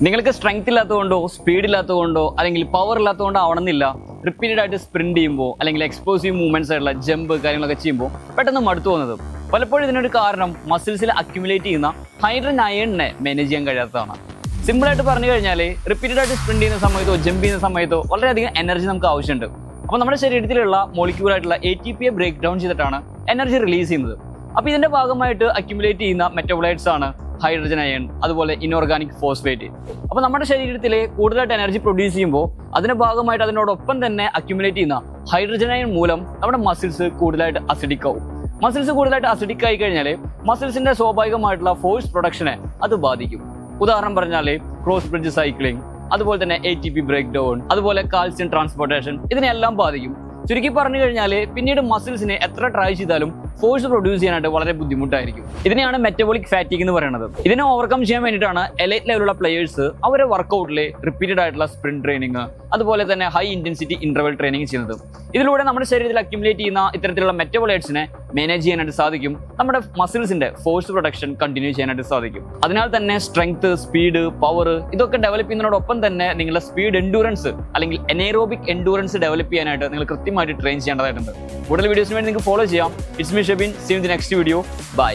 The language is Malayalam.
നിങ്ങൾക്ക് സ്ട്രെങ്ത് ഇല്ലാത്തതുകൊണ്ടോ സ്പീഡ് ഇല്ലാത്തതുകൊണ്ടോ അല്ലെങ്കിൽ പവർ ഇല്ലാത്തതുകൊണ്ടോ ആവണമെന്നില്ല റിപ്പീറ്റഡ് ആയിട്ട് സ്പ്രിന്റ് ചെയ്യുമ്പോൾ അല്ലെങ്കിൽ എക്സ്പ്ലോസീവ് മൂവ്മെന്റ്സ് ആയിട്ടുള്ള ജമ്പ് കാര്യങ്ങളൊക്കെ ചെയ്യുമ്പോൾ പെട്ടെന്ന് മടുത്തു പോകുന്നത്. പലപ്പോഴും ഇതിനൊരു കാരണം മസിൽസിൽ അക്യുമുലേറ്റ് ചെയ്യുന്ന ഹൈഡ്രജൻ അയണിനെ മാനേജ് ചെയ്യാൻ കഴിയാത്തതാണ്. സിമ്പിൾ ആയിട്ട് പറഞ്ഞു കഴിഞ്ഞാൽ റിപ്പീറ്റഡ് ആയിട്ട് സ്പ്രിന്റ് ചെയ്യുന്ന സമയത്തോ ജമ്പ് ചെയ്യുന്ന സമയത്തോ വളരെയധികം എനർജി നമുക്ക് ആവശ്യമുണ്ട്. അപ്പോൾ നമ്മുടെ ശരീരത്തിലുള്ള മോളിക്യൂളായിട്ടുള്ള ATP ബ്രേക്ക് ഡൗൺ ചെയ്തിട്ടാണ് എനർജി റിലീസ് ചെയ്യുന്നത്. അപ്പോൾ ഇതിന്റെ ഭാഗമായിട്ട് അക്യുമുലേറ്റ് ചെയ്യുന്ന മെറ്റബോളൈറ്റ്സ് ആണ് ഹൈഡ്രജൻ അയൺ, അതുപോലെ ഇനോർഗാനിക് ഫോസ്ഫേറ്റ്. അപ്പോൾ നമ്മുടെ ശരീരത്തിൽ കൂടുതലായിട്ട് എനർജി പ്രൊഡ്യൂസ് ചെയ്യുമ്പോൾ അതിന്റെ ഭാഗമായിട്ട് അതിനോടൊപ്പം തന്നെ അക്യുമുലേറ്റ് ചെയ്യുന്ന ഹൈഡ്രജൻ അയൺ മൂലം നമ്മുടെ മസിൽസ് കൂടുതലായിട്ട് അസിഡിക് ആവും. മസിൽസ് കൂടുതലായിട്ട് അസിഡിക് ആയി കഴിഞ്ഞാൽ മസിൽസിന്റെ സ്വാഭാവികമായിട്ടുള്ള ഫോഴ്സ് പ്രൊഡക്ഷനെ അത് ബാധിക്കും. ഉദാഹരണം പറഞ്ഞാൽ ക്രോസ് ബ്രിഡ്ജ് സൈക്ലിംഗ്, അതുപോലെ തന്നെ ATP ബ്രേക്ക് ഡൗൺ, അതുപോലെ കാൽസ്യം ട്രാൻസ്പോർട്ടേഷൻ, ഇതിനെല്ലാം ബാധിക്കും. ചുരുക്കി പറഞ്ഞു കഴിഞ്ഞാൽ പിന്നീട് മസിൽസിനെ എത്ര ട്രൈ ചെയ്താലും ഫോഴ്സ് പ്രൊഡ്യൂസ് ചെയ്യാനായിട്ട് വളരെ ബുദ്ധിമുട്ടായിരിക്കും. ഇതിനെയാണ് മെറ്റബോളിക് ഫാറ്റിക് എന്ന് പറയുന്നത്. ഇതിനെ ഓവർകം ചെയ്യാൻ വേണ്ടിയിട്ടാണ് എലൈറ്റ് ലെവലുള്ള പ്ലേയേഴ്സ് അവരെ വർക്കൗട്ടിൽ റിപ്പീറ്റഡ് ആയിട്ടുള്ള സ്പ്രിന്റ് ട്രെയിനിങ്, അതുപോലെ തന്നെ ഹൈ ഇന്റൻസിറ്റി ഇന്റർവൽ ട്രെയിനിങ് ചെയ്യുന്നത്. ഇതിലൂടെ നമ്മുടെ ശരീരത്തിൽ അക്യുമുലേറ്റ് ചെയ്യുന്ന ഇത്തരത്തിലുള്ള മെറ്റബോളൈറ്റ്സിനെ മാനേജ് ചെയ്യാനായിട്ട് സാധിക്കും. നമ്മുടെ മസിൽസിന്റെ ഫോഴ്സ് പ്രൊഡക്ഷൻ കണ്ടിന്യൂ ചെയ്യാനായിട്ട് സാധിക്കും. അതിനാൽ തന്നെ സ്ട്രെങ്ത്, സ്പീഡ്, പവർ ഇതൊക്കെ ഡെവലപ്പ് ചെയ്യുന്നതിനോടൊപ്പം തന്നെ നിങ്ങളുടെ സ്പീഡ് എൻഡൂറൻസ് അല്ലെങ്കിൽ എനേറോബിക് എൻഡൂറൻസ് ഡെവലപ്പ് ചെയ്യാനായിട്ട് നിങ്ങൾ കൃത്യമായിട്ട് ട്രെയിൻ ചെയ്യേണ്ടതായിട്ടുണ്ട്. കൂടുതൽ വീഡിയോസിന് വേണ്ടി നിങ്ങൾക്ക് ഫോളോ ചെയ്യാം. It's me Shebin. See you in the next video. By.